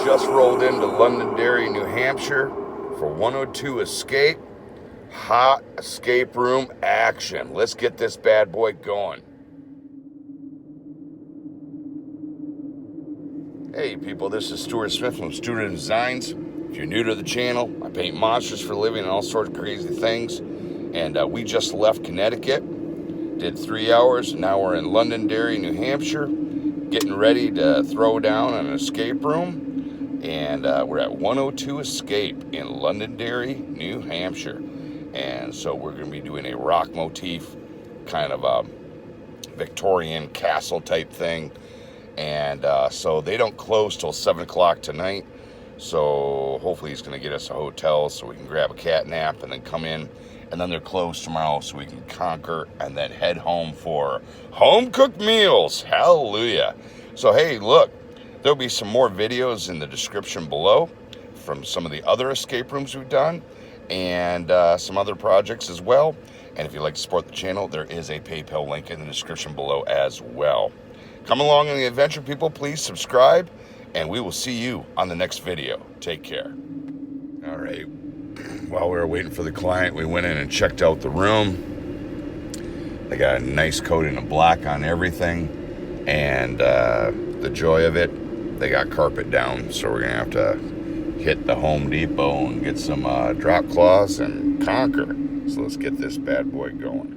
just rolled into Londonderry, New Hampshire for 102 Escape. Hot escape room action. Let's get this bad boy going. Hey people, this is Stuart Smith from Stuart Designs. If you're new to the channel, I paint monsters for a living and all sorts of crazy things. And we just left Connecticut, did 3 hours. Now we're in Londonderry, New Hampshire, getting ready to throw down an escape room. And we're at 102 Escape in Londonderry, New Hampshire. And so we're going to be doing a rock motif, kind of a Victorian castle type thing. And so they don't close till 7 o'clock tonight. So hopefully he's going to get us a hotel so we can grab a cat nap and then come in. And then they're closed tomorrow so we can conquer and then head home for home-cooked meals. Hallelujah. So, hey, look, there'll be some more videos in the description below from some of the other escape rooms we've done and some other projects as well. And if you'd like to support the channel, there is a PayPal link in the description below as well. Come along on the adventure, people. Please subscribe, and we will see you on the next video. Take care. All right. While we were waiting for the client, we went in and checked out the room. They got a nice coating of black on everything, and the joy of it, they got carpet down. So we're gonna have to hit the Home Depot and get some drop cloths and conquer. So let's get this bad boy going.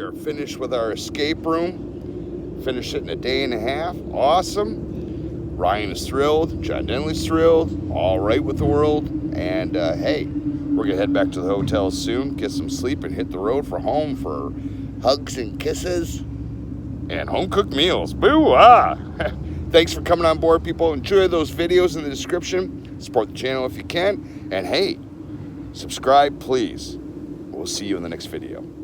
are finished with our escape room. Finished it in a day and a half. Awesome. Ryan is thrilled. John Denley's thrilled. All right with the world. And hey, we're going to head back to the hotel soon, get some sleep, and hit the road for home for hugs and kisses and home-cooked meals. Boo-ah! Thanks for coming on board, people. Enjoy those videos in the description. Support the channel if you can. And hey, subscribe, please. We'll see you in the next video.